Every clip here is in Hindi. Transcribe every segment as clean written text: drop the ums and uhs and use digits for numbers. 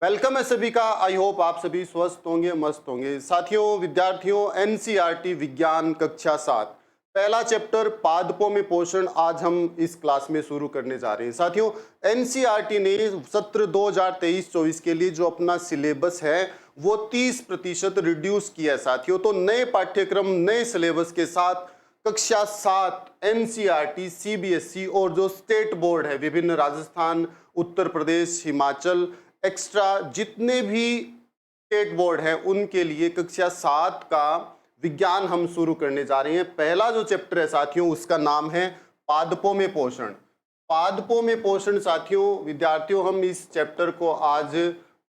वेलकम है सभी का। आई होप आप सभी स्वस्थ होंगे, मस्त होंगे। साथियों, विद्यार्थियों, एनसीईआरटी विज्ञान कक्षा 7 पहला चैप्टर पादपों में पोषण आज हम इस क्लास में शुरू करने जा रहे हैं। साथियों, एनसीईआरटी ने सत्र 2023-24 के लिए जो अपना सिलेबस है वो 30% रिड्यूस किया है। साथियों, तो नए पाठ्यक्रम नए सिलेबस के साथ कक्षा 7 एनसीईआरटी सीबीएसई और जो स्टेट बोर्ड है विभिन्न राजस्थान, उत्तर प्रदेश, हिमाचल, एक्स्ट्रा जितने भी स्टेट बोर्ड हैं उनके लिए कक्षा 7 का विज्ञान हम शुरू करने जा रहे हैं। पहला जो चैप्टर है साथियों उसका नाम है पादपों में पोषण। पादपों में पोषण साथियों, विद्यार्थियों, हम इस चैप्टर को आज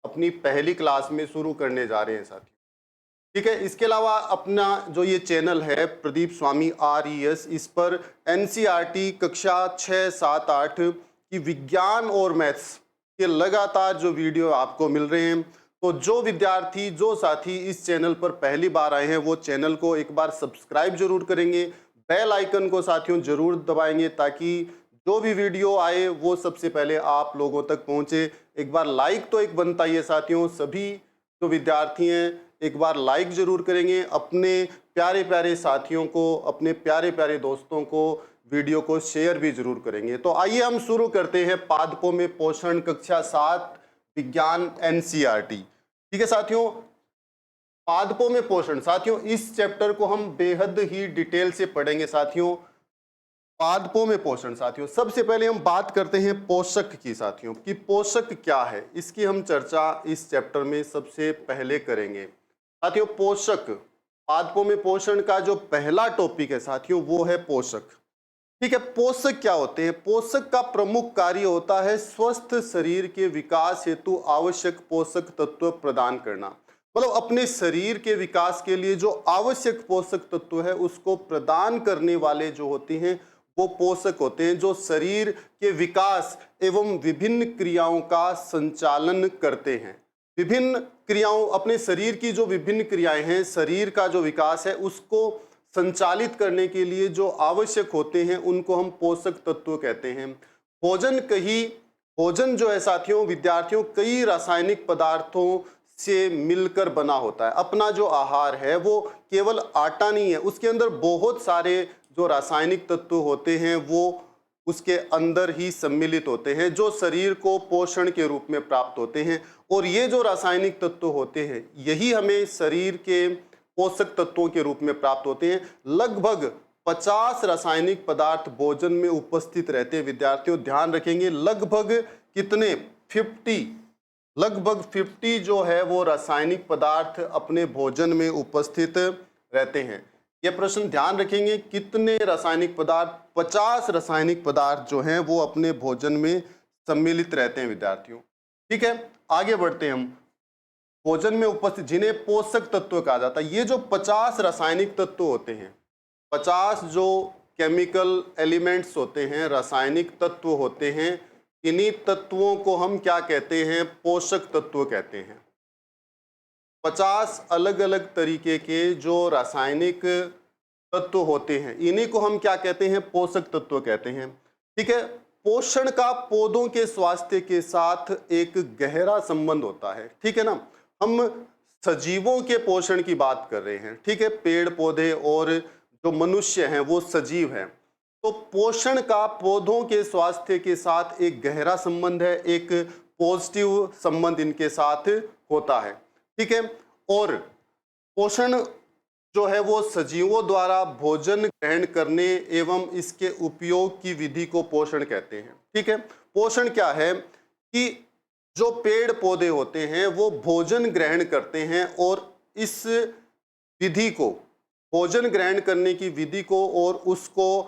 अपनी पहली क्लास में शुरू करने जा रहे हैं साथियों। ठीक है। इसके अलावा अपना जो ये चैनल है प्रदीप स्वामी RES, इस पर एनसीईआरटी कक्षा 6, 7, 8 की विज्ञान और मैथ्स के लगातार जो वीडियो आपको मिल रहे हैं। तो जो विद्यार्थी, जो साथी इस चैनल पर पहली बार आए हैं वो चैनल को एक बार सब्सक्राइब जरूर करेंगे, बेल आइकन को साथियों जरूर दबाएंगे ताकि जो भी वीडियो आए वो सबसे पहले आप लोगों तक पहुंचे। एक बार लाइक तो एक बनता ही है साथियों। सभी जो विद्यार्थी हैं एक बार लाइक जरूर करेंगे, अपने प्यारे प्यारे साथियों को, अपने प्यारे प्यारे दोस्तों को वीडियो को शेयर भी जरूर करेंगे। तो आइए हम शुरू करते हैं पादपों में पोषण कक्षा 7 विज्ञान एनसीईआरटी। ठीक है साथियों, पादपों में पोषण। साथियों, इस चैप्टर को हम बेहद ही डिटेल से पढ़ेंगे साथियों। पादपों में पोषण साथियों, सबसे पहले हम बात करते हैं पोषक की साथियों, कि पोषक क्या है, इसकी हम चर्चा इस चैप्टर में सबसे पहले करेंगे। साथियों, पोषक, पादपों में पोषण का जो पहला टॉपिक है साथियों वो है पोषक। ठीक है। पोषक क्या होते हैं? पोषक का प्रमुख कार्य होता है स्वस्थ शरीर के विकास हेतु आवश्यक पोषक तत्व प्रदान करना। मतलब अपने शरीर के विकास के लिए जो आवश्यक पोषक तत्व है उसको प्रदान करने वाले जो होते हैं वो पोषक होते हैं, जो शरीर के विकास एवं विभिन्न क्रियाओं का संचालन करते हैं। विभिन्न क्रियाओं, अपने शरीर की जो विभिन्न क्रियाएं हैं, शरीर का जो विकास है उसको संचालित करने के लिए जो आवश्यक होते हैं उनको हम पोषक तत्व कहते हैं। भोजन जो है साथियों, विद्यार्थियों, कई रासायनिक पदार्थों से मिलकर बना होता है। अपना जो आहार है वो केवल आटा नहीं है, उसके अंदर बहुत सारे जो रासायनिक तत्व होते हैं वो उसके अंदर ही सम्मिलित होते हैं, जो शरीर को पोषण के रूप में प्राप्त होते हैं। और ये जो रासायनिक तत्व होते हैं यही हमें शरीर के पोषक तत्वों के रूप में प्राप्त होते हैं। लगभग 50 रासायनिक पदार्थ भोजन में उपस्थित रहते हैं। विद्यार्थियों ध्यान रखेंगे, लगभग कितने? 50, लगभग 50 जो है वो रासायनिक पदार्थ अपने भोजन में उपस्थित रहते हैं। ये प्रश्न ध्यान रखेंगे, कितने रासायनिक पदार्थ? 50 रासायनिक पदार्थ जो हैं वो अपने भोजन में सम्मिलित रहते हैं विद्यार्थियों। ठीक है, आगे बढ़ते हैं हम। भोजन में उपस्थित जिन्हें पोषक तत्व कहा जाता है, ये जो 50 रासायनिक तत्व होते हैं, 50 जो केमिकल एलिमेंट्स होते हैं, रासायनिक तत्व होते हैं, इन्हीं तत्वों को हम क्या कहते हैं? पोषक तत्व कहते हैं। 50 अलग अलग तरीके के जो रासायनिक तत्व होते हैं इन्हीं को हम क्या कहते हैं? पोषक तत्व कहते हैं। ठीक है। पोषण का पौधों के स्वास्थ्य के साथ एक गहरा संबंध होता है। ठीक है ना, हम सजीवों के पोषण की बात कर रहे हैं। ठीक है, पेड़ पौधे और जो मनुष्य हैं वो सजीव हैं। तो पोषण का पौधों के स्वास्थ्य के साथ एक गहरा संबंध है, एक पॉजिटिव संबंध इनके साथ होता है। ठीक है। और पोषण जो है वो सजीवों द्वारा भोजन ग्रहण करने एवं इसके उपयोग की विधि को पोषण कहते हैं। ठीक है। पोषण क्या है कि जो पेड़ पौधे होते हैं वो भोजन ग्रहण करते हैं और इस विधि को, भोजन ग्रहण करने की विधि को और उसको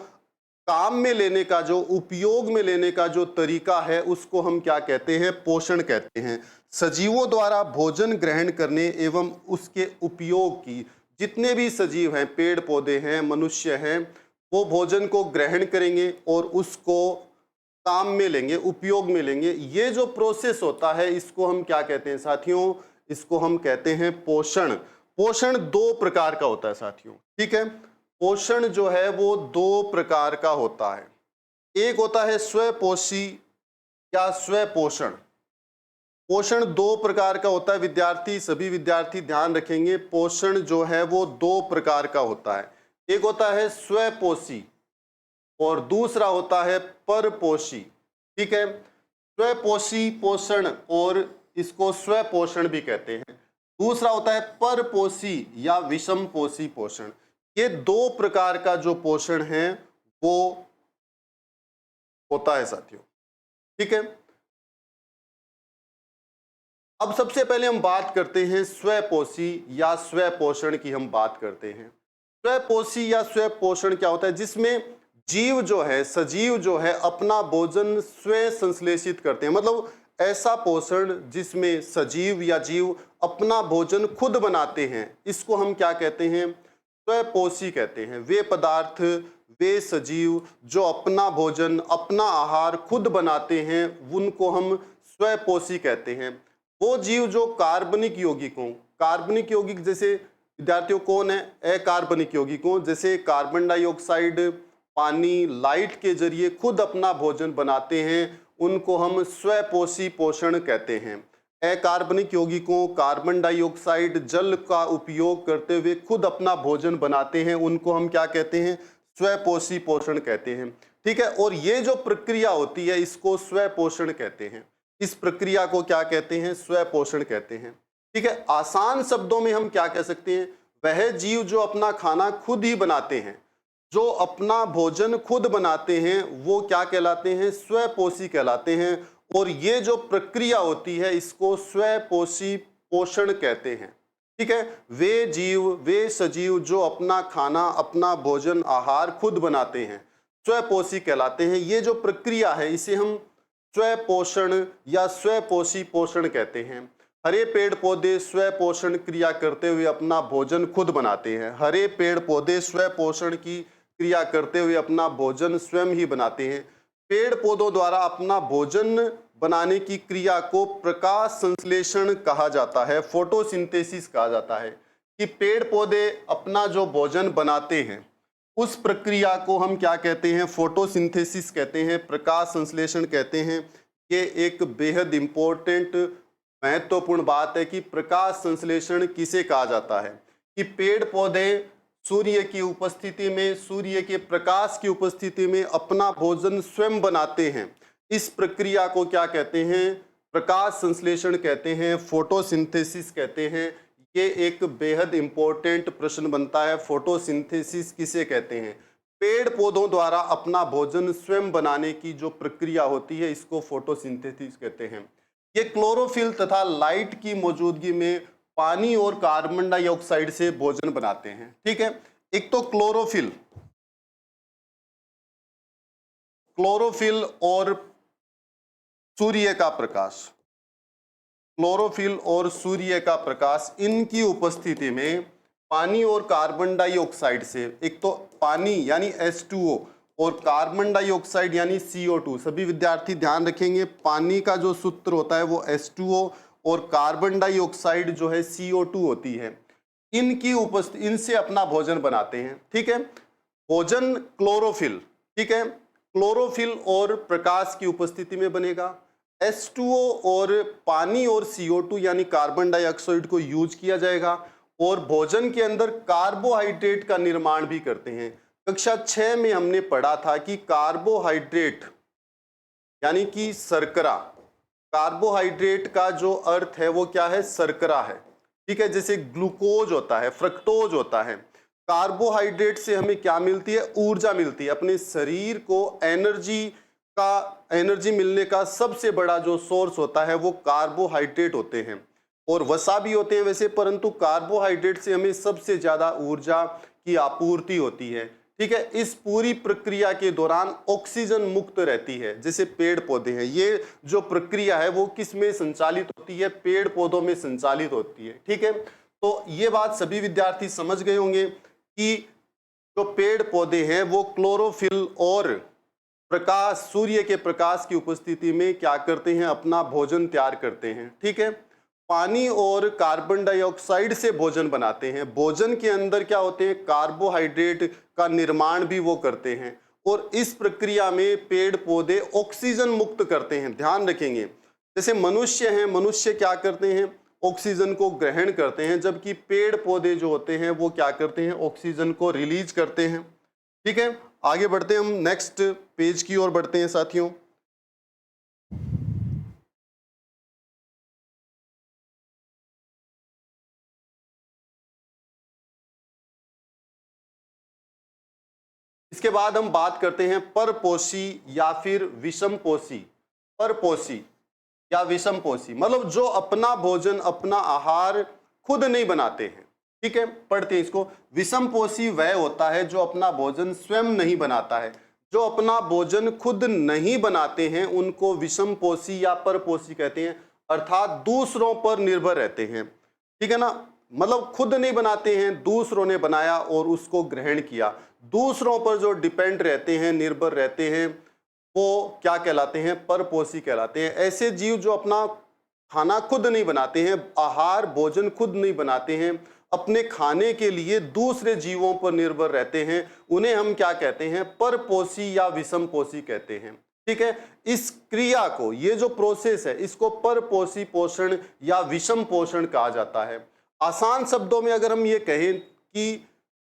काम में लेने का, जो उपयोग में लेने का जो तरीका है उसको हम क्या कहते हैं? पोषण कहते हैं। सजीवों द्वारा भोजन ग्रहण करने एवं उसके उपयोग की, जितने भी सजीव हैं, पेड़ पौधे हैं, मनुष्य हैं, वो भोजन को ग्रहण करेंगे और उसको काम में लेंगे, उपयोग में लेंगे। ये जो प्रोसेस होता है इसको हम क्या कहते हैं साथियों? इसको हम कहते हैं पोषण। पोषण 2 प्रकार का होता है साथियों। ठीक है, पोषण जो है वो 2 प्रकार का होता है। एक होता है स्वपोषी या स्वपोषण, पोषण दो प्रकार का होता है विद्यार्थी, सभी विद्यार्थी ध्यान रखेंगे। पोषण जो है वो दो प्रकार का होता है, एक होता है स्वपोषी और दूसरा होता है परपोषी। ठीक है, स्वपोषी पोषण और इसको स्वपोषण भी कहते हैं। दूसरा होता है परपोषी या विषम पोषी पोषण। ये दो प्रकार का जो पोषण है वो होता है साथियों। ठीक है, अब सबसे पहले हम बात करते हैं स्वपोषी या स्वपोषण की। हम बात करते हैं स्वपोषी या स्वपोषण क्या होता है, जिसमें जीव जो है, सजीव जो है, अपना भोजन स्वयं संश्लेषित करते हैं। मतलब ऐसा पोषण जिसमें सजीव या जीव अपना भोजन खुद बनाते हैं, इसको हम क्या कहते हैं, स्वपोषी कहते हैं। वे पदार्थ, वे सजीव जो अपना भोजन, अपना आहार खुद बनाते हैं, उनको हम स्वपोषी कहते हैं। वो जीव जो कार्बनिक यौगिकों, कार्बनिक यौगिक जैसे विद्यार्थियों कौन है, अकार्बनिक यौगिकों जैसे कार्बन डाइऑक्साइड, पानी, लाइट के जरिए खुद अपना भोजन बनाते हैं, उनको हम स्वपोषी पोषण कहते हैं। अकार्बनिक यौगिकों, कार्बन डाइऑक्साइड, जल का उपयोग करते हुए खुद अपना भोजन बनाते हैं, उनको हम क्या कहते हैं, स्वपोषी पोषण कहते हैं। ठीक है, और ये जो प्रक्रिया होती है इसको स्वपोषण कहते हैं। इस प्रक्रिया को क्या कहते हैं, स्वपोषण कहते हैं। ठीक है, आसान शब्दों में हम क्या कह सकते हैं, वह जीव जो अपना खाना खुद ही बनाते हैं, जो अपना भोजन खुद बनाते हैं, वो क्या कहलाते हैं, स्वपोषी कहलाते हैं। और ये जो प्रक्रिया होती है इसको स्वपोषी पोषण कहते हैं। ठीक है, वे जीव, वे सजीव जो अपना खाना, अपना भोजन, आहार खुद बनाते हैं, स्वपोषी कहलाते हैं। ये जो प्रक्रिया है इसे हम स्वपोषण या स्वपोषी पोषण कहते हैं। हरे पेड़ पौधे स्वपोषण क्रिया करते हुए अपना भोजन खुद बनाते हैं। हरे पेड़ पौधे स्वपोषण की क्रिया करते हुए अपना भोजन स्वयं ही बनाते हैं। पेड़ पौधों द्वारा अपना भोजन बनाने की क्रिया को प्रकाश संश्लेषण कहा जाता है, फोटोसिंथेसिस कहा जाता है। कि पेड़ पौधे अपना जो भोजन बनाते हैं उस प्रक्रिया को हम क्या कहते हैं, फोटोसिंथेसिस कहते हैं, प्रकाश संश्लेषण कहते हैं। ये एक बेहद इंपॉर्टेंट, महत्वपूर्ण बात है कि प्रकाश संश्लेषण किसे कहा जाता है, कि पेड़ पौधे सूर्य की उपस्थिति में, सूर्य के प्रकाश की उपस्थिति में अपना भोजन स्वयं बनाते हैं। इस प्रक्रिया को क्या कहते हैं, प्रकाश संश्लेषण कहते हैं, फोटोसिंथेसिस कहते हैं। ये एक बेहद इंपॉर्टेंट प्रश्न बनता है, फोटोसिंथेसिस किसे कहते हैं। पेड़ पौधों द्वारा अपना भोजन स्वयं बनाने की जो प्रक्रिया होती है इसको फोटोसिंथेसिस कहते हैं। ये क्लोरोफिल तथा लाइट की मौजूदगी में पानी और कार्बन डाइऑक्साइड से भोजन बनाते हैं। ठीक है, एक तो क्लोरोफिल, क्लोरोफिल और सूर्य का प्रकाश, क्लोरोफिल और सूर्य का प्रकाश, इनकी उपस्थिति में पानी और कार्बन डाइऑक्साइड से, एक तो पानी यानी H2O और कार्बन डाइऑक्साइड यानी CO2। सभी विद्यार्थी ध्यान रखेंगे, पानी का जो सूत्र होता है वो H2O और कार्बन डाइऑक्साइड जो है CO2 होती है। इनकी उपस्थिति, इनसे अपना भोजन बनाते हैं। ठीक है, भोजन क्लोरोफिल, ठीक है, क्लोरोफिल और प्रकाश की उपस्थिति में बनेगा। H2O और पानी और CO2 यानी कार्बन डाइऑक्साइड को यूज किया जाएगा और भोजन के अंदर कार्बोहाइड्रेट का निर्माण भी करते हैं। कक्षा 6 में हमने पढ़ा था कि कार्बोहाइड्रेट यानी कि शर्करा, कार्बोहाइड्रेट का जो अर्थ है वो क्या है, शर्करा है। ठीक है, जैसे ग्लूकोज होता है, फ्रक्टोज होता है। कार्बोहाइड्रेट से हमें क्या मिलती है, ऊर्जा मिलती है। अपने शरीर को एनर्जी मिलने का सबसे बड़ा जो सोर्स होता है वो कार्बोहाइड्रेट होते हैं, और वसा भी होते हैं वैसे, परंतु कार्बोहाइड्रेट से हमें सबसे ज्यादा ऊर्जा की आपूर्ति होती है। ठीक है, इस पूरी प्रक्रिया के दौरान ऑक्सीजन मुक्त रहती है। जैसे पेड़ पौधे हैं, ये जो प्रक्रिया है वो किस में संचालित होती है, पेड़ पौधों में संचालित होती है। ठीक है, तो ये बात सभी विद्यार्थी समझ गए होंगे कि जो पेड़ पौधे हैं वो क्लोरोफिल और प्रकाश, सूर्य के प्रकाश की उपस्थिति में क्या करते हैं, अपना भोजन तैयार करते हैं। ठीक है, पानी और कार्बन डाइऑक्साइड से भोजन बनाते हैं। भोजन के अंदर क्या होते हैं, कार्बोहाइड्रेट का निर्माण भी वो करते हैं, और इस प्रक्रिया में पेड़ पौधे ऑक्सीजन मुक्त करते हैं। ध्यान रखेंगे, जैसे मनुष्य हैं, मनुष्य क्या करते हैं, ऑक्सीजन को ग्रहण करते हैं, जबकि पेड़ पौधे जो होते हैं वो क्या करते हैं, ऑक्सीजन को रिलीज करते हैं। ठीक है, आगे बढ़ते हैं, हम नेक्स्ट पेज की ओर बढ़ते हैं साथियों। इसके बाद हम बात करते हैं परपोषी या फिर विषमपोषी। परपोषी या विषमपोषी मतलब जो अपना भोजन, अपना आहार खुद नहीं बनाते हैं। ठीक है, पढ़ते हैं इसको। विषमपोषी वह होता है जो अपना भोजन स्वयं नहीं बनाता है। जो अपना भोजन खुद नहीं बनाते हैं उनको विषमपोषी या परपोषी कहते हैं, अर्थात दूसरों पर निर्भर रहते हैं। ठीक है ना, मतलब खुद नहीं बनाते हैं, दूसरों ने बनाया और उसको ग्रहण किया। दूसरों पर जो डिपेंड रहते हैं, निर्भर रहते हैं, वो क्या कहलाते हैं, परपोषी कहलाते हैं। ऐसे जीव जो अपना खाना खुद नहीं बनाते हैं, आहार भोजन खुद नहीं बनाते हैं, अपने खाने के लिए दूसरे जीवों पर निर्भर रहते हैं, उन्हें हम क्या कहते हैं, परपोषी या विषमपोषी कहते हैं। ठीक है, इस क्रिया को, ये जो प्रोसेस है, इसको परपोषी पोषण या विषम पोषण कहा जाता है। आसान शब्दों में अगर हम ये कहें कि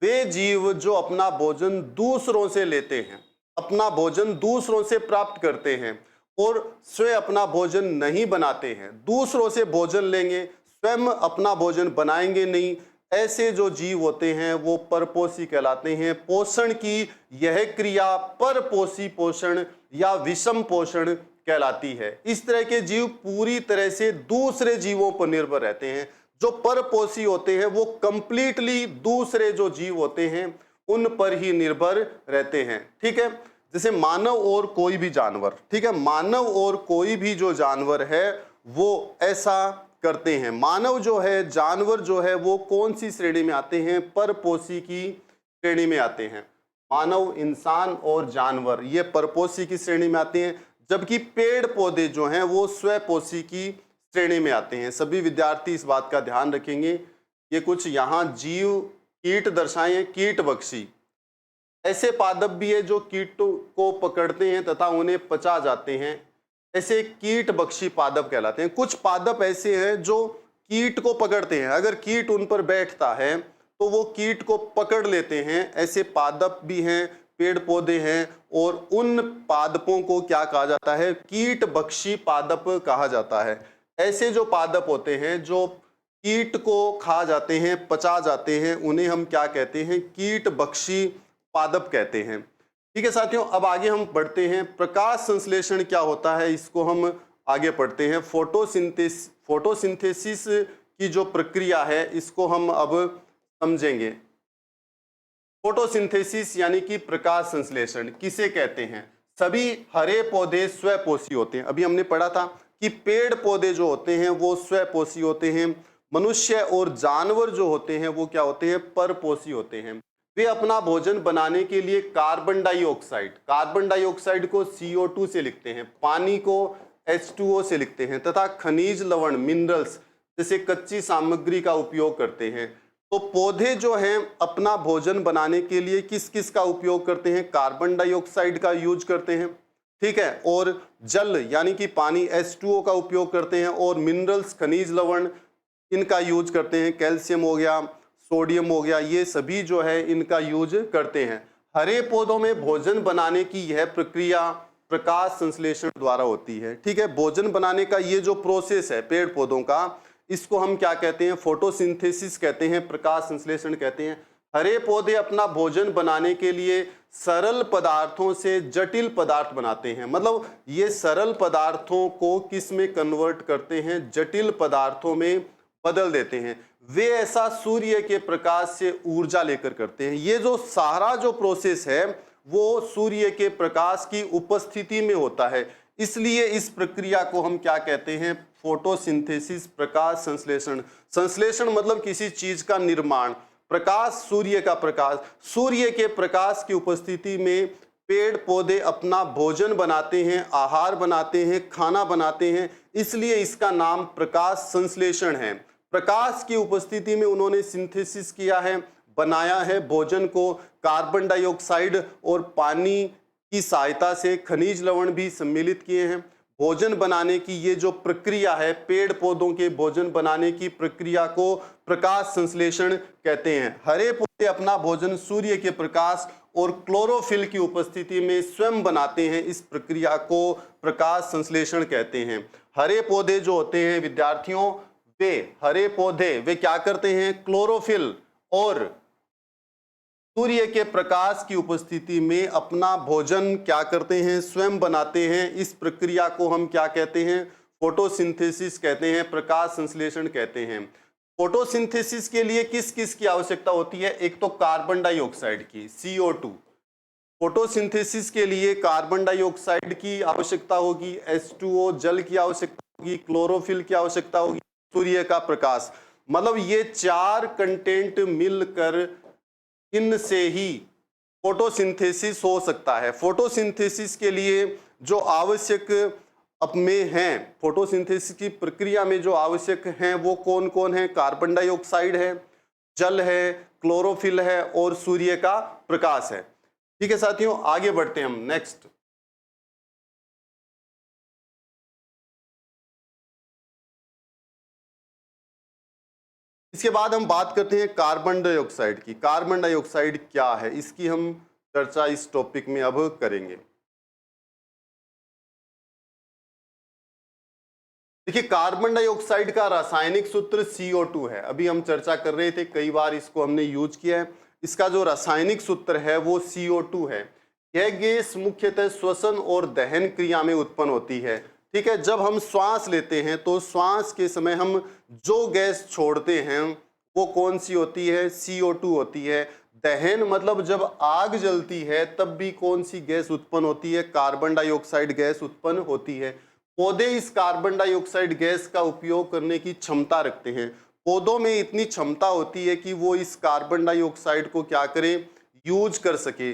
वे जीव जो अपना भोजन दूसरों से लेते हैं, अपना भोजन दूसरों से प्राप्त करते हैं और स्वयं अपना भोजन नहीं बनाते हैं, दूसरों से भोजन लेंगे, स्वयं अपना भोजन बनाएंगे नहीं, ऐसे जो जीव होते हैं वो परपोषी कहलाते हैं। पोषण की यह क्रिया परपोषी पोषण या विषम पोषण कहलाती है। इस तरह के जीव पूरी तरह से दूसरे जीवों पर निर्भर रहते हैं। जो परपोषी होते हैं वो कंप्लीटली दूसरे जो जीव होते हैं उन पर ही निर्भर रहते हैं। ठीक है, जैसे मानव और कोई भी जानवर, ठीक है, मानव और कोई भी जो जानवर है वो ऐसा करते हैं। मानव जो है, जानवर जो है, वो कौन सी श्रेणी में आते हैं, परपोषी की श्रेणी में आते हैं। मानव, इंसान और जानवर ये परपोषी की श्रेणी में आते हैं, जबकि पेड़ पौधे जो हैं वो स्वपोषी की श्रेणी में आते हैं। सभी विद्यार्थी इस बात का ध्यान रखेंगे। ये कुछ यहाँ जीव कीट दर्शाए हैं, कीट बख्शी। ऐसे पादप भी है जो कीटों को पकड़ते हैं तथा उन्हें पचा जाते हैं, ऐसे कीट बख्शी पादप कहलाते हैं। कुछ पादप ऐसे हैं जो कीट को पकड़ते हैं, अगर कीट उन पर बैठता है तो वो कीट को पकड़ लेते हैं। ऐसे पादप भी हैं, पेड़ पौधे हैं, और उन पादपों को क्या कहा जाता है, कीट बख्शी पादप कहा जाता है। ऐसे जो पादप होते हैं जो कीट को खा जाते हैं, पचा जाते हैं, उन्हें हम क्या कहते हैं, कीट बख्शी पादप कहते हैं। ठीक है साथियों, अब आगे हम बढ़ते हैं। प्रकाश संश्लेषण क्या होता है, इसको हम आगे पढ़ते हैं। फोटोसिंथेसिस की जो प्रक्रिया है इसको हम अब समझेंगे। फोटोसिंथेसिस यानी कि प्रकाश संश्लेषण किसे कहते हैं। सभी हरे पौधे स्वपोषी होते हैं। अभी हमने पढ़ा था कि पेड़ पौधे जो होते हैं वो स्वपोषी होते हैं। मनुष्य और जानवर जो होते हैं वो क्या होते हैं, परपोषी होते हैं। वे अपना भोजन बनाने के लिए कार्बन डाइऑक्साइड को CO2 से लिखते हैं, पानी को H2O से लिखते हैं, तथा खनिज लवण मिनरल्स जैसे कच्ची सामग्री का उपयोग करते हैं। तो पौधे जो हैं अपना भोजन बनाने के लिए किस किस का उपयोग करते हैं, कार्बन डाइऑक्साइड का यूज करते हैं, ठीक है, और जल यानी कि पानी H2O का उपयोग करते हैं, और मिनरल्स खनिज लवण इनका यूज करते हैं, कैल्शियम हो गया, सोडियम हो गया, ये सभी जो है इनका यूज करते हैं। हरे पौधों में भोजन बनाने की यह प्रक्रिया प्रकाश संश्लेषण द्वारा होती है। ठीक है, भोजन बनाने का ये जो प्रोसेस है पेड़ पौधों का, इसको हम क्या कहते हैं, फोटोसिंथेसिस कहते हैं, प्रकाश संश्लेषण कहते हैं। हरे पौधे अपना भोजन बनाने के लिए सरल पदार्थों से जटिल पदार्थ बनाते हैं। मतलब ये सरल पदार्थों को किस में कन्वर्ट करते हैं, जटिल पदार्थों में बदल देते हैं। वे ऐसा सूर्य के प्रकाश से ऊर्जा लेकर करते हैं। ये जो सारा जो प्रोसेस है वो सूर्य के प्रकाश की उपस्थिति में होता है, इसलिए इस प्रक्रिया को हम क्या कहते हैं, फोटोसिंथेसिस, प्रकाश संश्लेषण। संश्लेषण मतलब किसी चीज का निर्माण, प्रकाश सूर्य का प्रकाश, सूर्य के प्रकाश की उपस्थिति में पेड़ पौधे अपना भोजन बनाते हैं, आहार बनाते हैं, खाना बनाते हैं, इसलिए इसका नाम प्रकाश संश्लेषण है। प्रकाश की उपस्थिति में उन्होंने सिंथेसिस किया है, बनाया है भोजन को। कार्बन डाइऑक्साइड और पानी की सहायता से खनिज लवण भी सम्मिलित किए हैं। भोजन बनाने की ये जो प्रक्रिया है, पेड़ पौधों के भोजन बनाने की प्रक्रिया को प्रकाश संश्लेषण कहते हैं। हरे पौधे अपना भोजन सूर्य के प्रकाश और क्लोरोफिल की उपस्थिति में स्वयं बनाते हैं। इस प्रक्रिया को प्रकाश संश्लेषण कहते हैं। हरे पौधे जो होते हैं विद्यार्थियों, वे हरे पौधे वे क्या करते हैं, क्लोरोफिल और सूर्य के प्रकाश की उपस्थिति में अपना भोजन क्या करते हैं, स्वयं बनाते हैं। इस प्रक्रिया को हम क्या कहते हैं, फोटोसिंथेसिस कहते हैं, प्रकाश संश्लेषण कहते हैं। फोटोसिंथेसिस के लिए किस किस की आवश्यकता होती है? एक तो कार्बन डाइऑक्साइड की, CO2। फोटोसिंथेसिस के लिए कार्बन डाइऑक्साइड की आवश्यकता होगी, H2O जल की आवश्यकता होगी, क्लोरोफिल की आवश्यकता होगी, सूर्य का प्रकाश। मतलब ये चार कंटेंट मिलकर इनसे ही फोटोसिंथेसिस हो सकता है। फोटोसिंथेसिस के लिए जो आवश्यक में हैं, फोटोसिंथेसिस की प्रक्रिया में जो आवश्यक हैं वो कौन कौन है? कार्बन डाइऑक्साइड है, जल है, क्लोरोफिल है और सूर्य का प्रकाश है। ठीक है साथियों, आगे बढ़ते हैं हम नेक्स्ट। इसके बाद हम बात करते हैं कार्बन डाइऑक्साइड की। कार्बन डाइऑक्साइड क्या है, इसकी हम चर्चा इस टॉपिक में अब करेंगे। देखिए, कार्बन डाइऑक्साइड का रासायनिक सूत्र CO2 है। अभी हम चर्चा कर रहे थे, कई बार इसको हमने यूज किया है। इसका जो रासायनिक सूत्र है वो CO2 है। यह गैस मुख्यतः श्वसन और दहन क्रिया में उत्पन्न होती है। ठीक है, जब हम श्वास लेते हैं तो श्वास के समय हम जो गैस छोड़ते हैं वो कौन सी होती है? CO2 होती है। दहन मतलब जब आग जलती है तब भी कौन सी गैस उत्पन्न होती है? कार्बन डाइऑक्साइड गैस उत्पन्न होती है। पौधे इस कार्बन डाइऑक्साइड गैस का उपयोग करने की क्षमता रखते हैं। पौधों में इतनी क्षमता होती है कि वो इस कार्बन डाइऑक्साइड को क्या करें, यूज कर सके,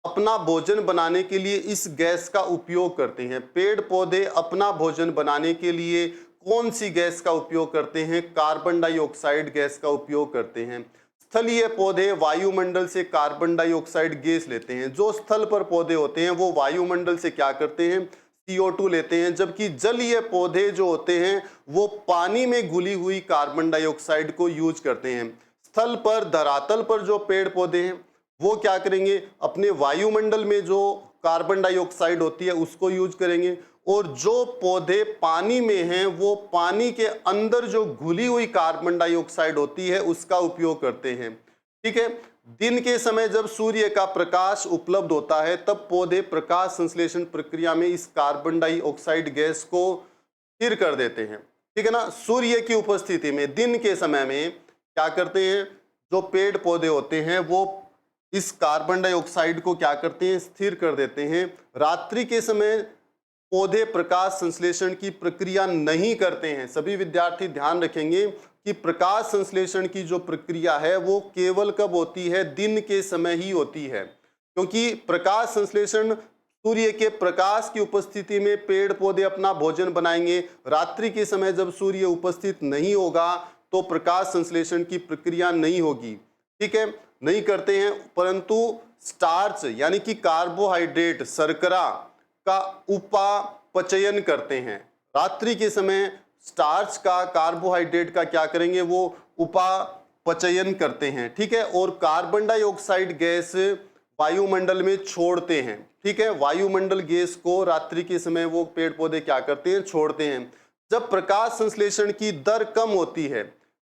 अपना भोजन बनाने के लिए इस गैस का उपयोग करते हैं। पेड़ पौधे अपना भोजन बनाने के लिए कौन सी गैस का उपयोग करते हैं? कार्बन डाइऑक्साइड गैस का उपयोग करते हैं। स्थलीय पौधे वायुमंडल से कार्बन डाइऑक्साइड गैस लेते हैं। जो स्थल पर पौधे होते हैं वो वायुमंडल से क्या करते हैं? CO2 लेते हैं। जबकि जलीय पौधे जो होते हैं वो पानी में घुली हुई कार्बन डाइऑक्साइड को यूज करते हैं। स्थल पर, धरातल पर जो पेड़ पौधे हैं वो क्या करेंगे? अपने वायुमंडल में जो कार्बन डाइऑक्साइड होती है उसको यूज करेंगे। और जो पौधे पानी में हैं वो पानी के अंदर जो घुली हुई कार्बन डाइऑक्साइड होती है उसका उपयोग करते हैं। ठीक है, दिन के समय जब सूर्य का प्रकाश उपलब्ध होता है तब पौधे प्रकाश संश्लेषण प्रक्रिया में इस कार्बन डाइऑक्साइड गैस को स्थिर कर देते हैं। ठीक है ना, सूर्य की उपस्थिति में दिन के समय में क्या करते हैं? जो पेड़ पौधे होते हैं वो इस कार्बन डाइऑक्साइड को क्या करते हैं? स्थिर कर देते हैं। रात्रि के समय पौधे प्रकाश संश्लेषण की प्रक्रिया नहीं करते हैं। सभी विद्यार्थी ध्यान रखेंगे कि प्रकाश संश्लेषण की जो प्रक्रिया है वो केवल कब होती है? दिन के समय ही होती है। क्योंकि प्रकाश संश्लेषण, सूर्य के प्रकाश की उपस्थिति में पेड़ पौधे अपना भोजन बनाएंगे। रात्रि के समय जब सूर्य उपस्थित नहीं होगा तो प्रकाश संश्लेषण की प्रक्रिया नहीं होगी। ठीक है, नहीं करते हैं। परंतु स्टार्च यानी कि कार्बोहाइड्रेट, शर्करा का उपापचयन करते हैं। रात्रि के समय स्टार्च का, कार्बोहाइड्रेट का क्या करेंगे? वो उपापचयन करते हैं। ठीक है, और कार्बन डाइऑक्साइड गैस वायुमंडल में छोड़ते हैं। ठीक है, वायुमंडल गैस को रात्रि के समय वो पेड़ पौधे क्या करते हैं? छोड़ते हैं। जब प्रकाश संश्लेषण की दर कम होती है,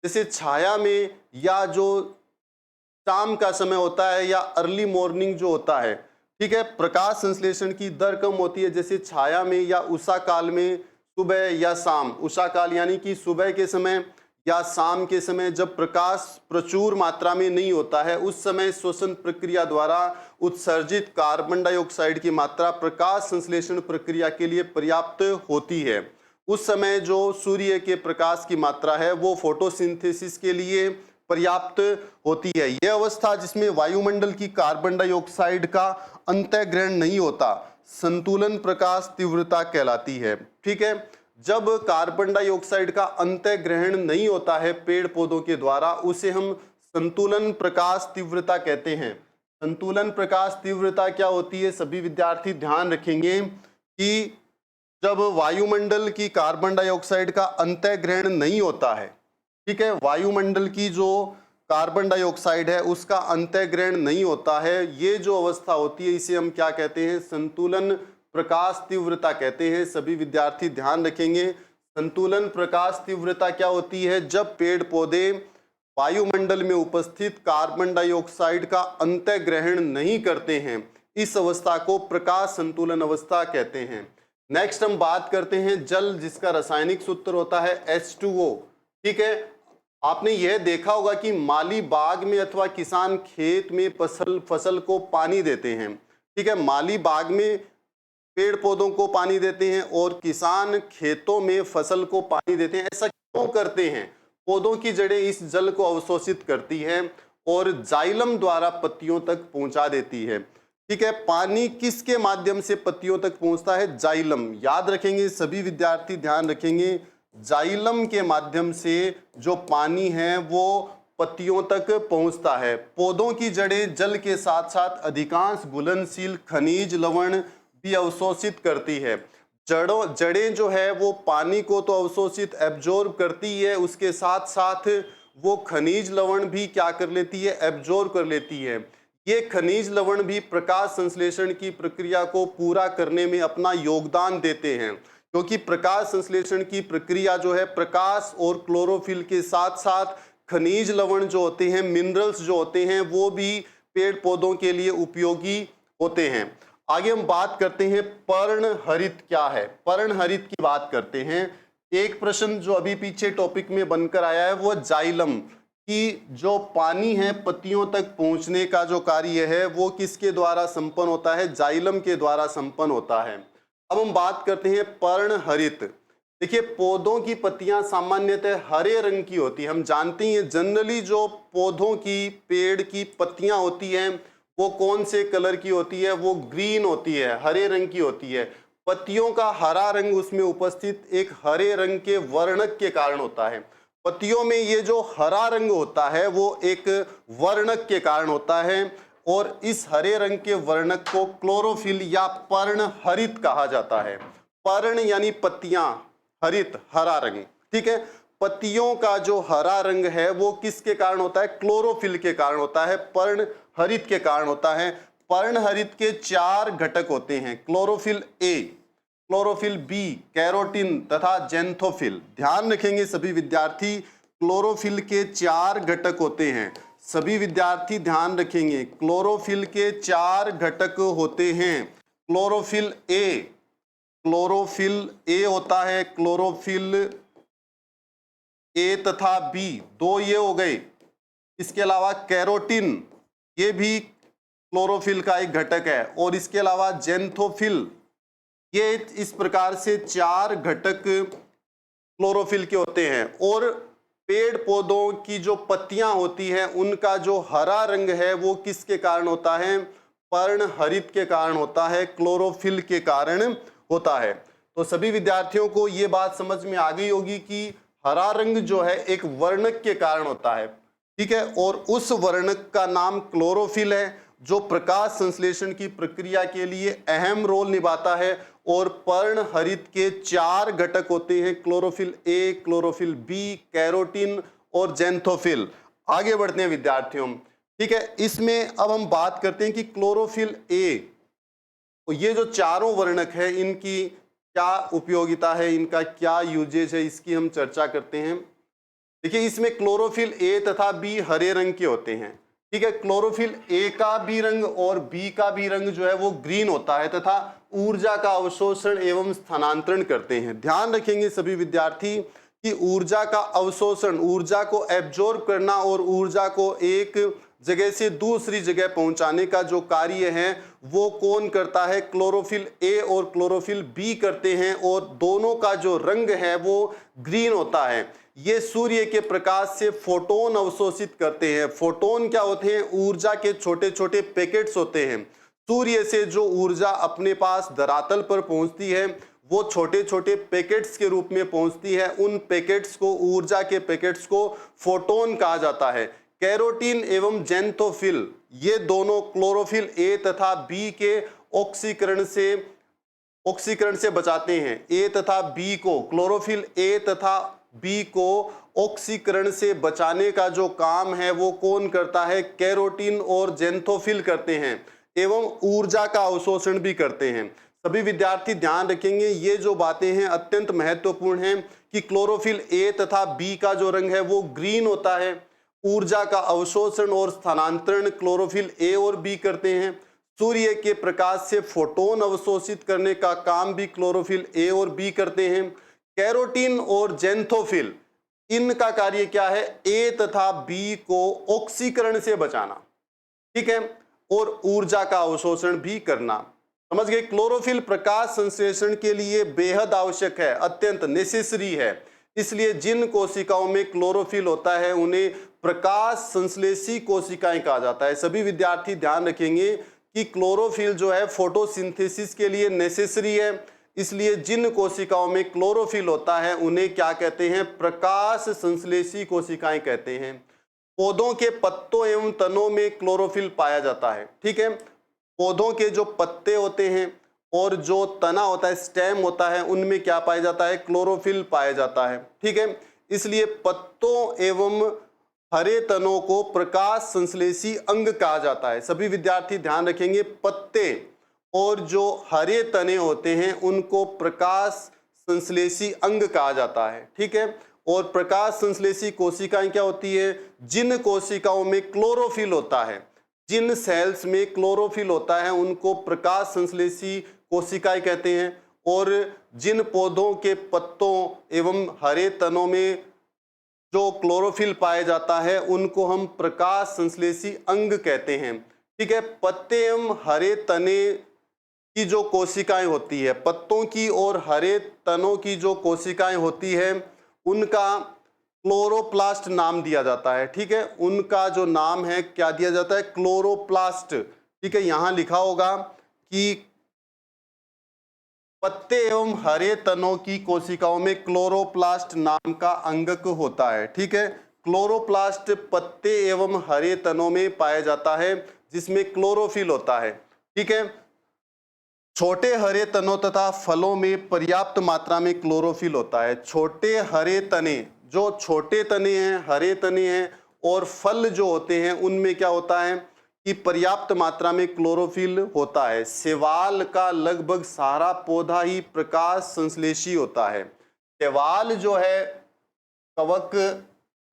जैसे छाया में या जो शाम का समय होता है या अर्ली मॉर्निंग जो होता है, ठीक है, प्रकाश संश्लेषण की दर कम होती है। जैसे छाया में या उषा काल में, सुबह या शाम, उषा काल यानी कि सुबह के समय या शाम के समय जब प्रकाश प्रचुर मात्रा में नहीं होता है, उस समय श्वसन प्रक्रिया द्वारा उत्सर्जित कार्बन डाइऑक्साइड की मात्रा प्रकाश संश्लेषण प्रक्रिया के लिए पर्याप्त होती है। उस समय जो सूर्य के प्रकाश की मात्रा है वो फोटोसिंथेसिस के लिए पर्याप्त होती है। यह अवस्था जिसमें वायुमंडल की कार्बन डाइऑक्साइड का अंतःग्रहण नहीं होता, संतुलन प्रकाश तीव्रता कहलाती है। ठीक है, जब कार्बन डाइऑक्साइड का अंतःग्रहण नहीं होता है पेड़ पौधों के द्वारा, उसे हम संतुलन प्रकाश तीव्रता कहते हैं। संतुलन प्रकाश तीव्रता क्या होती है? सभी विद्यार्थी ध्यान रखेंगे कि जब वायुमंडल की कार्बन डाइऑक्साइड का अंतः ग्रहण नहीं होता है, ठीक है, वायुमंडल की जो कार्बन डाइऑक्साइड है उसका अंतः ग्रहण नहीं होता है, ये जो अवस्था होती है इसे हम क्या कहते हैं, संतुलन प्रकाश तीव्रता कहते हैं। सभी विद्यार्थी ध्यान रखेंगे, संतुलन प्रकाश तीव्रता क्या होती है, जब पेड़ पौधे वायुमंडल में उपस्थित कार्बन डाइऑक्साइड का अंतः ग्रहण नहीं करते हैं, इस अवस्था को प्रकाश संतुलन अवस्था कहते हैं। नेक्स्ट हम बात करते हैं जल, जिसका रासायनिक सूत्र होता है H2O। ठीक है, आपने यह देखा होगा कि माली बाग में अथवा किसान खेत में फसल को पानी देते हैं। ठीक है, माली बाग में पेड़ पौधों को पानी देते हैं और किसान खेतों में फसल को पानी देते हैं। ऐसा क्यों करते हैं? पौधों की जड़ें इस जल को अवशोषित करती है और जाइलम द्वारा पत्तियों तक पहुंचा देती है। ठीक है, पानी किसके माध्यम से पत्तियों तक पहुंचता है? जाइलम। याद रखेंगे सभी विद्यार्थी, ध्यान रखेंगे, जाइलम के माध्यम से जो पानी है वो पत्तियों तक पहुंचता है। पौधों की जड़ें जल के साथ साथ अधिकांश घुलनशील खनिज लवण भी अवशोषित करती है। जड़ें जो है वो पानी को तो अवशोषित एब्जॉर्ब करती है, उसके साथ साथ वो खनिज लवण भी क्या कर लेती है? एब्जॉर्ब कर लेती है। ये खनिज लवण भी प्रकाश संश्लेषण की प्रक्रिया को पूरा करने में अपना योगदान देते हैं, क्योंकि प्रकाश संश्लेषण की प्रक्रिया जो है प्रकाश और क्लोरोफिल के साथ साथ खनिज लवण जो होते हैं, मिनरल्स जो होते हैं, वो भी पेड़ पौधों के लिए उपयोगी होते हैं। आगे हम बात करते हैं पर्णहरित क्या है। पर्णहरित की बात करते हैं। एक प्रश्न जो अभी पीछे टॉपिक में बनकर आया है वो जाइलम कि जो पानी है पत्तियों तक पहुंचने का जो कार्य है वो किसके द्वारा संपन्न होता है? जाइलम के द्वारा संपन्न होता है। अब हम बात करते हैं पर्णहरित। देखिए, पौधों की पत्तियां सामान्यतः हरे रंग की होती है। हम जानते हैं जनरली जो पौधों की, पेड़ की पत्तियां होती हैं वो कौन से कलर की होती है? वो ग्रीन होती है, हरे रंग की होती है। पत्तियों का हरा रंग उसमें उपस्थित एक हरे रंग के वर्णक के कारण होता है। पत्तियों में ये जो हरा रंग होता है वो एक वर्णक के कारण होता है और इस हरे रंग के वर्णक को क्लोरोफिल या पर्णहरित कहा जाता है। पर्ण यानी पत्तियां, हरित हरा रंग। ठीक है, पत्तियों का जो हरा रंग है वो किसके कारण होता है? क्लोरोफिल के कारण होता है, पर्णहरित के कारण होता है। पर्णहरित के 4 घटक होते हैं, chlorophyll A, chlorophyll B, carotene तथा जेंथोफिल। ध्यान रखेंगे सभी विद्यार्थी, क्लोरोफिल के 4 घटक होते हैं। सभी विद्यार्थी ध्यान रखेंगे, क्लोरोफिल के 4 घटक होते हैं। क्लोरोफिल ए, क्लोरोफिल ए होता है, क्लोरोफिल ए तथा बी, 2 ये हो गए। इसके अलावा कैरोटीन, ये भी क्लोरोफिल का एक घटक है, और इसके अलावा जेंथोफिल, ये इस प्रकार से 4 घटक क्लोरोफिल के होते हैं। और पेड़ पौधों की जो पत्तियां होती हैं उनका जो हरा रंग है वो किसके कारण होता है? पर्णहरित के कारण होता है, क्लोरोफिल के कारण होता है। तो सभी विद्यार्थियों को ये बात समझ में आ गई होगी कि हरा रंग जो है एक वर्णक के कारण होता है। ठीक है, और उस वर्णक का नाम क्लोरोफिल है जो प्रकाश संश्लेषण की प्रक्रिया के लिए अहम रोल निभाता है। और पर्णहरित के 4 घटक होते हैं, chlorophyll A, chlorophyll B, carotene और जेंथोफिल। आगे बढ़ते हैं विद्यार्थियों। ठीक है, इसमें अब हम बात करते हैं कि क्लोरोफिल ए, तो ये जो चारों वर्णक है इनकी क्या उपयोगिता है, इनका क्या यूजेज है, इसकी हम चर्चा करते हैं। देखिए, इसमें क्लोरोफिल ए तथा बी हरे रंग के होते हैं। ठीक है, क्लोरोफिल ए का भी रंग और बी का भी रंग जो है वो ग्रीन होता है तथा ऊर्जा का अवशोषण एवं स्थानांतरण करते हैं। ध्यान रखेंगे सभी विद्यार्थी कि ऊर्जा का अवशोषण, ऊर्जा को एब्जॉर्ब करना और ऊर्जा को एक जगह से दूसरी जगह पहुंचाने का जो कार्य है वो कौन करता है? क्लोरोफिल ए और क्लोरोफिल बी करते हैं, और दोनों का जो रंग है वो ग्रीन होता है। ये सूर्य के प्रकाश से फोटोन अवशोषित करते हैं। फोटोन क्या होते हैं? ऊर्जा के छोटे छोटे पैकेट्स होते हैं। सूर्य से जो ऊर्जा अपने पास धरातल पर पहुंचती है वो छोटे छोटे पैकेट्स के रूप में पहुंचती है। उन पैकेट्स को, ऊर्जा के पैकेट्स को फोटोन कहा जाता है। कैरोटीन एवं जेंथोफिल, ये दोनों क्लोरोफिल ए तथा बी के ऑक्सीकरण से ऑक्सीकरण से बचाते हैं। ए तथा बी को, क्लोरोफिल ए तथा बी को ऑक्सीकरण से बचाने का जो काम है वो कौन करता है? कैरोटीन और जेंथोफिल करते हैं एवं ऊर्जा का अवशोषण भी करते हैं। सभी विद्यार्थी ध्यान रखेंगे, ये जो बातें हैं अत्यंत महत्वपूर्ण हैं कि क्लोरोफिल ए तथा बी का जो रंग है वो ग्रीन होता है। ऊर्जा का अवशोषण और स्थानांतरण क्लोरोफिल ए और बी करते हैं। सूर्य के प्रकाश से फोटोन अवशोषित करने का काम भी क्लोरोफिल ए और बी करते हैं। कैरोटीन और जेंथोफिल, इनका कार्य क्या है? ए तथा बी को ऑक्सीकरण से बचाना, ठीक है, और ऊर्जा का अवशोषण भी करना। समझ गए? क्लोरोफिल प्रकाश संश्लेषण के लिए बेहद आवश्यक है, अत्यंत नेसेसरी है। इसलिए जिन कोशिकाओं में क्लोरोफिल होता है उन्हें प्रकाश संश्लेषी कोशिकाएं कहा जाता है। सभी विद्यार्थी ध्यान रखेंगे कि क्लोरोफिल जो है फोटोसिंथेसिस के लिए नेसेसरी है। इसलिए जिन कोशिकाओं में क्लोरोफिल होता है उन्हें क्या कहते हैं? प्रकाश संश्लेषी कोशिकाएं कहते हैं। पौधों के पत्तों एवं तनों में क्लोरोफिल पाया जाता है, ठीक है। पौधों के जो पत्ते होते हैं और जो तना होता है, स्टेम होता है, उनमें क्या पाया जाता है? क्लोरोफिल पाया जाता है, ठीक है। इसलिए पत्तों एवं हरे तनों को प्रकाश संश्लेषी अंग कहा जाता है। सभी विद्यार्थी ध्यान रखेंगे, पत्ते और जो हरे तने होते हैं उनको प्रकाश संश्लेषी अंग कहा जाता है, ठीक है। और प्रकाश संश्लेषी कोशिकाएं क्या होती है? जिन कोशिकाओं में क्लोरोफिल होता है, जिन सेल्स में क्लोरोफिल होता है उनको प्रकाश संश्लेषी कोशिकाएं कहते हैं। और जिन पौधों के पत्तों एवं हरे तनों में जो क्लोरोफिल पाया जाता है उनको हम प्रकाश संश्लेषी अंग कहते हैं, ठीक है। पत्ते एवं हरे तने की जो कोशिकाएं होती है, पत्तों की और हरे तनों की जो कोशिकाएं होती है उनका क्लोरोप्लास्ट नाम दिया जाता है, ठीक है। उनका जो नाम है क्या दिया जाता है? क्लोरोप्लास्ट, ठीक है। यहां लिखा होगा कि पत्ते एवं हरे तनों की कोशिकाओं में क्लोरोप्लास्ट नाम का अंगक होता है, ठीक है। क्लोरोप्लास्ट पत्ते एवं हरे तनों में पाया जाता है जिसमें क्लोरोफिल होता है, ठीक है। छोटे हरे तनों तथा फलों में पर्याप्त मात्रा में क्लोरोफिल होता है। छोटे हरे तने, जो छोटे तने हैं, हरे तने हैं, और फल जो होते हैं उनमें क्या होता है कि पर्याप्त मात्रा में क्लोरोफिल होता है। शैवाल का लगभग सारा पौधा ही प्रकाश संश्लेषी होता है। शैवाल जो है कवक,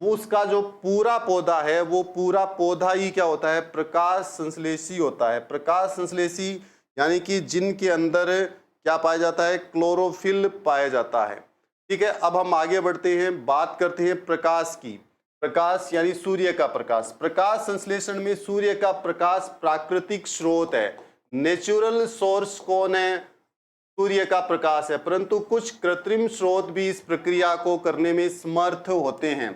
वो उसका जो पूरा पौधा है वो पूरा पौधा ही क्या होता है? प्रकाश संश्लेषी होता है। प्रकाश संश्लेषी यानी कि जिनके अंदर क्या पाया जाता है? क्लोरोफिल पाया जाता है, ठीक है। अब हम आगे बढ़ते हैं, बात करते हैं प्रकाश की। प्रकाश यानी सूर्य का प्रकाश। प्रकाश संश्लेषण में सूर्य का प्रकाश प्राकृतिक स्रोत है। नेचुरल सोर्स कौन है? सूर्य का प्रकाश है, परंतु कुछ कृत्रिम स्रोत भी इस प्रक्रिया को करने में समर्थ होते हैं।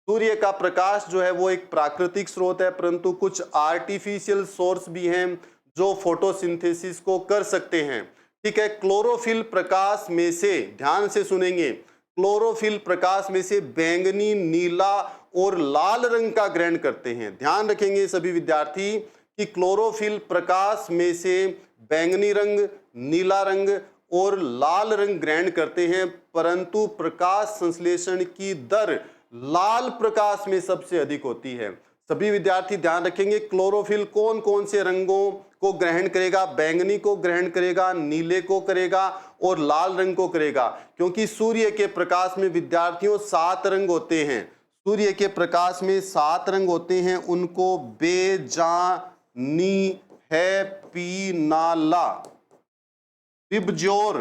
सूर्य का प्रकाश जो है वो एक प्राकृतिक स्रोत है, परंतु कुछ आर्टिफिशियल सोर्स भी हैं जो फोटोसिंथेसिस को कर सकते हैं, ठीक है। क्लोरोफिल प्रकाश में से, ध्यान से सुनेंगे, क्लोरोफिल प्रकाश में से बैंगनी, नीला और लाल रंग का ग्रहण करते हैं। ध्यान रखेंगे सभी विद्यार्थी कि क्लोरोफिल प्रकाश में से बैंगनी रंग, नीला रंग और लाल रंग ग्रहण करते हैं, परंतु प्रकाश संश्लेषण की दर लाल प्रकाश में सबसे अधिक होती है। सभी विद्यार्थी ध्यान रखेंगे, क्लोरोफिल कौन कौन से रंगों को ग्रहण करेगा? बैंगनी को ग्रहण करेगा, नीले को करेगा और लाल रंग को करेगा। क्योंकि सूर्य के प्रकाश में विद्यार्थियों 7 रंग होते हैं। सूर्य के प्रकाश में 7 रंग होते हैं, उनको बे, जा, नी, है, पी, ना, ला, बिबजोर,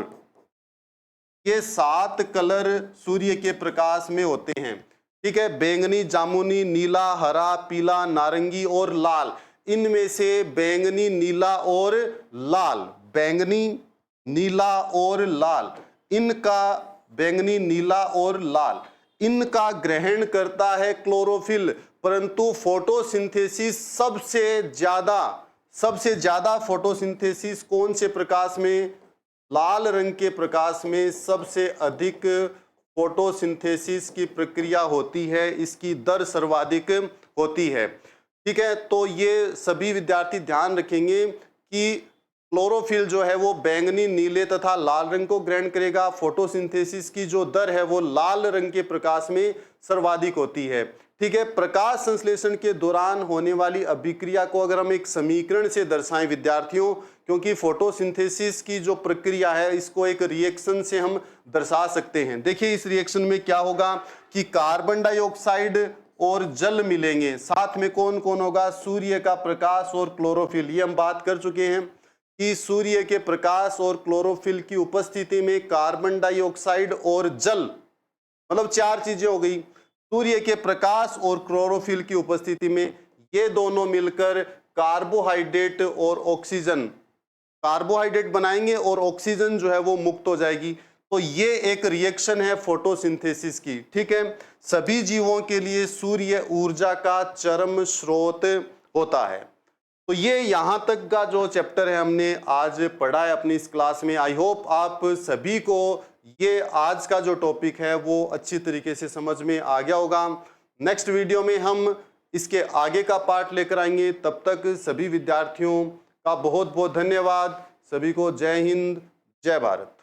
ये 7 कलर सूर्य के प्रकाश में होते हैं, ठीक है। बैंगनी, जामुनी, नीला, हरा, पीला, नारंगी और लाल। इनमें से बैंगनी, नीला और लाल, बैंगनी, नीला और लाल, इनका बैंगनी, नीला और लाल, इनका ग्रहण करता है क्लोरोफिल, परंतु फोटोसिंथेसिस सबसे ज्यादा फोटोसिंथेसिस कौन से प्रकाश में? लाल रंग के प्रकाश में सबसे अधिक फोटोसिंथेसिस की प्रक्रिया होती है, इसकी दर सर्वाधिक होती है, ठीक है। तो ये सभी विद्यार्थी ध्यान रखेंगे कि क्लोरोफिल जो है वो बैंगनी, नीले तथा लाल रंग को ग्रहण करेगा। फोटोसिंथेसिस की जो दर है वो लाल रंग के प्रकाश में सर्वाधिक होती है। ठीक है, प्रकाश संश्लेषण के दौरान होने वाली अभिक्रिया को अगर हम एक समीकरण से दर्शाएं विद्यार्थियों, क्योंकि फोटोसिंथेसिस की जो प्रक्रिया है इसको एक रिएक्शन से हम दर्शा सकते हैं। देखिए इस रिएक्शन में क्या होगा कि कार्बन डाइऑक्साइड और जल मिलेंगे, साथ में कौन कौन होगा, सूर्य का प्रकाश और क्लोरोफिल। ये हम बात कर चुके हैं कि सूर्य के प्रकाश और क्लोरोफिल की उपस्थिति में कार्बन डाइऑक्साइड और जल, मतलब चार चीजें हो गई। सूर्य के प्रकाश और क्लोरोफिल की उपस्थिति में ये दोनों मिलकर कार्बोहाइड्रेट और ऑक्सीजन, कार्बोहाइड्रेट बनाएंगे और ऑक्सीजन जो है वो मुक्त हो जाएगी। तो ये एक रिएक्शन है फोटोसिंथेसिस की। ठीक है, सभी जीवों के लिए सूर्य ऊर्जा का चरम स्रोत होता है। तो ये यहाँ तक का जो चैप्टर है हमने आज पढ़ा है अपनी इस क्लास में। आई होप आप सभी को ये आज का जो टॉपिक है वो अच्छी तरीके से समझ में आ गया होगा। नेक्स्ट वीडियो में हम इसके आगे का पार्ट लेकर आएंगे। तब तक सभी विद्यार्थियों का बहुत बहुत धन्यवाद। सभी को जय हिंद, जय भारत।